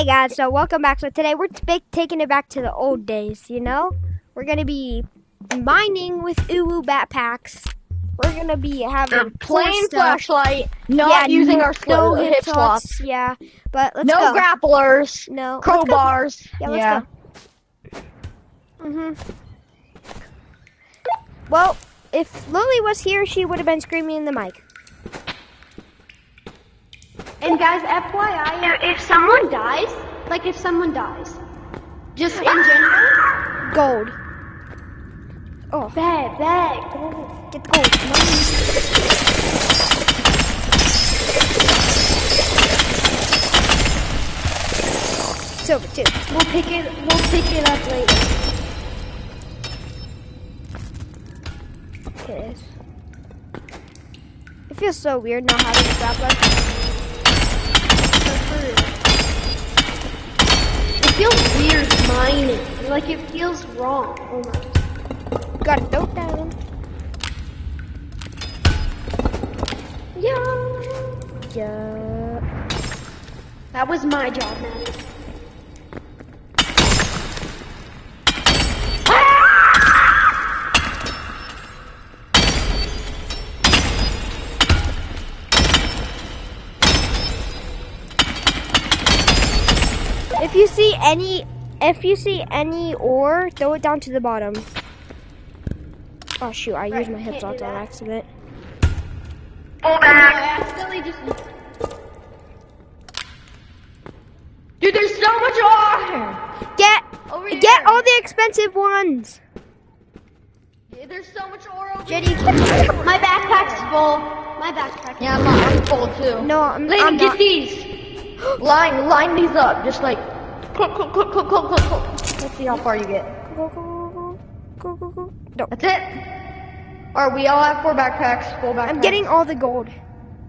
Hey guys, so welcome back. So today we're taking it back to the old days, you know? We're going to be mining with backpacks. We're going to be having plain flashlight, not using our hip slots. Yeah, but let's go. go. No grapplers. No. Crowbars. Yeah, let's go. Well, if Lily was here, she would have been screaming in the mic. And guys, FYI, if someone dies, just in general, gold. Oh, bag, gold. Get the gold. Silver too. We'll pick it up later. Okay. It feels so weird not having a grappler. It feels weird mining. Like it feels wrong almost. Gotta throw it down. Yeah. That was my job, man. If you see any ore, throw it down to the bottom. Oh shoot, I used my hip slots on accident. Pull back. I accidentally just... Dude, there's so much ore! Get all the expensive ones! Yeah, there's so much ore over Jenny, here. My backpack's full. Yeah, I'm full too. No, I'm Lady, get not. these! line these up, just like... Click. Let's see how far you get. Go. No. That's it. Alright, we all have 4 backpacks, full backpacks. I'm getting all the gold.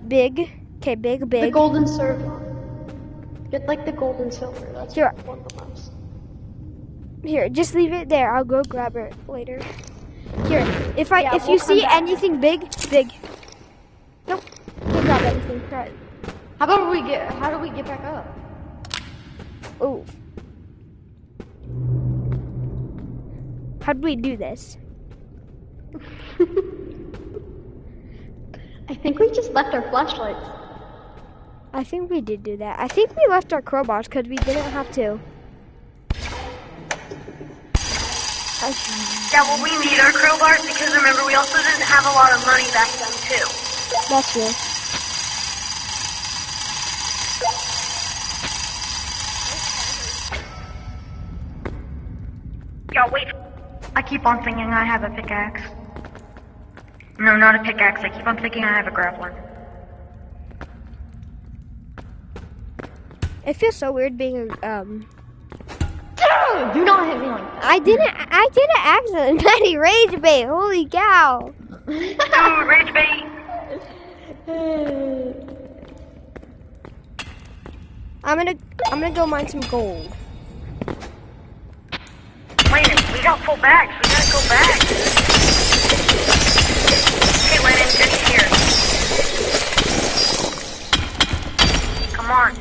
Big. Okay, big. The gold and silver. Get like the gold and silver. That's Here. one of the most. Here, just leave it there. I'll go grab it later. Here, if Yeah, you we'll see come back. anything big. Nope. Can't grab anything. All right. How do we get back up? Ooh. How do we do this? I think we just left our flashlights. I think we did do that. I think we left our crowbars because we didn't have to. Yeah, well, we need our crowbars because remember, we also didn't have a lot of money back then, too. That's true. Yeah, wait. I keep on thinking I have a pickaxe. No, not a pickaxe. I keep on thinking I have a grappler. It feels so weird being Dude, do not hit me like that. I did an accident. Maddie rage bait. Holy cow. Dude, rage bait. I'm gonna go mine some gold. Wait, we got full bags. We gotta go back. Okay, Lennon, just here. Come on.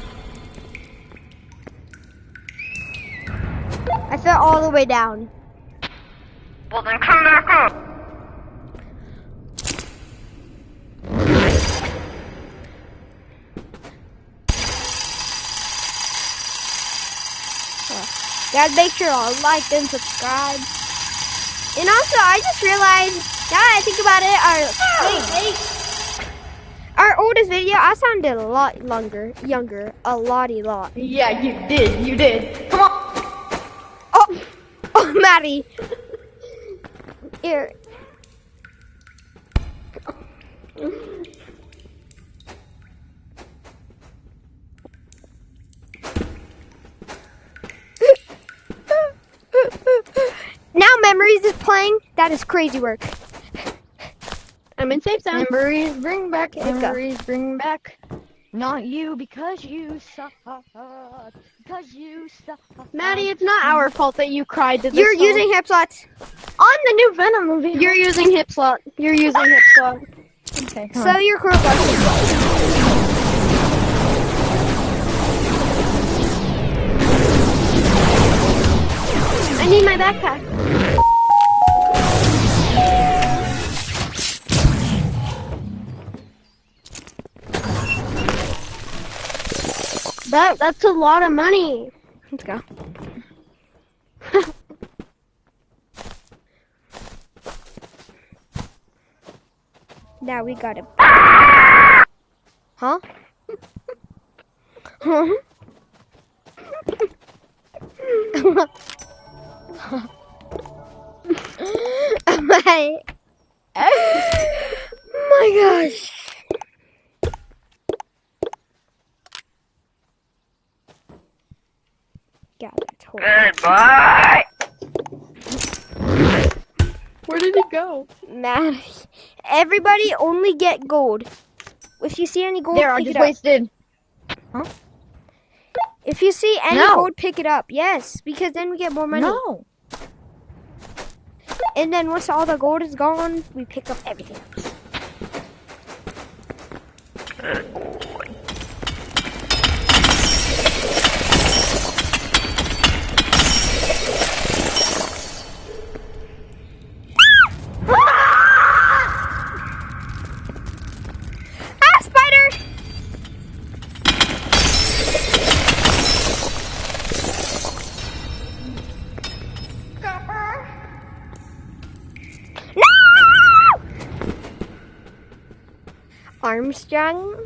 I fell all the way down. Well, then come back up. Gotta make sure I'll like and subscribe. And also, I just realized, now that I think about it, our oldest video, I sounded a lot younger, a lot. Yeah, you did. Come on. Oh, Maddie. Here. Now Memories is playing. That is crazy work. I'm in safe zone. Memories bring back. Let's go. Memories bring back. Not you, because you suck. Maddie, it's not our fault that you cried to this You're song. using hip slots. On the new Venom movie. You're using hip slot. Okay. So your crowbar. need my backpack. That's a lot of money. Let's go. Now we got it. Huh? Huh? My gosh. God, that's horrible. Goodbye. Where did he go? Man, everybody only get gold. If you see any gold, There, I pick just it up. wasted. If you see any No. gold, pick it up. Yes, because then we get more money. No. And then once all the gold is gone, we pick up everything else. Ah, spider! No! Armstrong?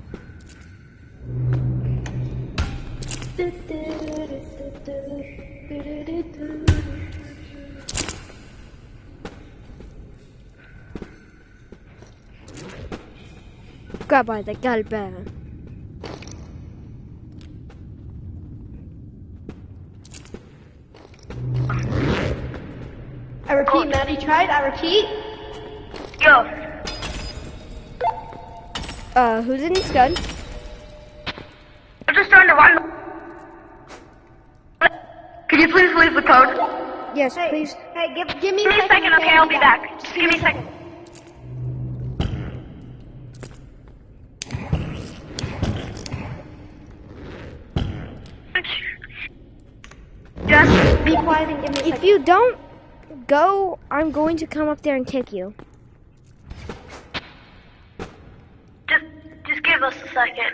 Goodbye, the galban. I repeat, Maddie tried. I repeat. Yo. Who's in this gun? I'm just trying to run. Can you please leave the code? Yes, please. Hey, give me Give me a second, okay? I'll be back. Just give me a second. Just be quiet and give me a If second. you don't go, I'm going to come up there and kick you. Just give us a second.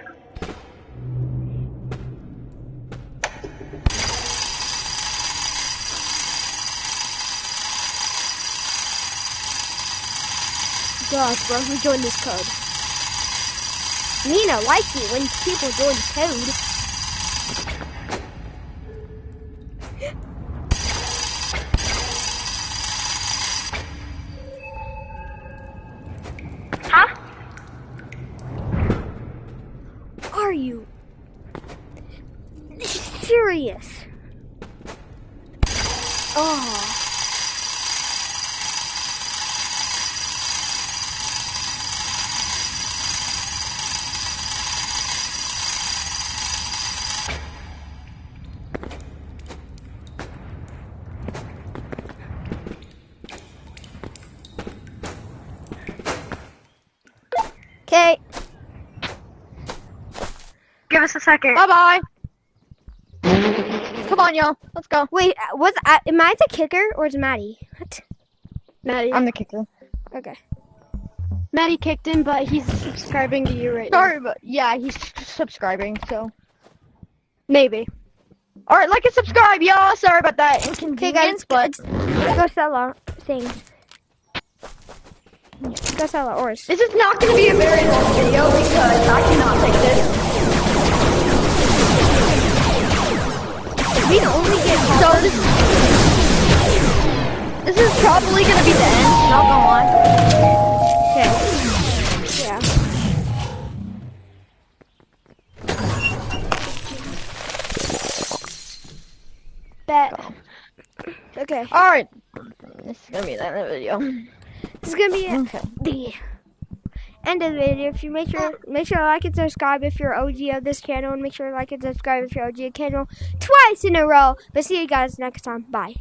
Gosh, bro, who joined this code? Nina, like you when people join code. Huh? Are you serious? Oh. Okay. Give us a second. Bye-bye. Come on, y'all. Let's go. Wait, am I the kicker or is Maddie? What? Maddie. I'm the kicker. Okay. Maddie kicked in, but he's subscribing to you right Sorry, but yeah, he's subscribing, so. now. Maybe. Alright, like and subscribe, y'all. Sorry about that Okay, guys, inconvenience, but let's go sell our things. Let's go sell our ores. this is not going to be a very long video because I cannot take this. We only get So this is probably going to be the end, not gonna lie. Okay. Yeah. Bet. Okay. Alright. This is going to be the end of the video. This is gonna be Okay. the end of the video. If you make sure to like and subscribe if you're OG of this channel, and make sure to like and subscribe if you're OG of the channel twice in a row. But see you guys next time. Bye.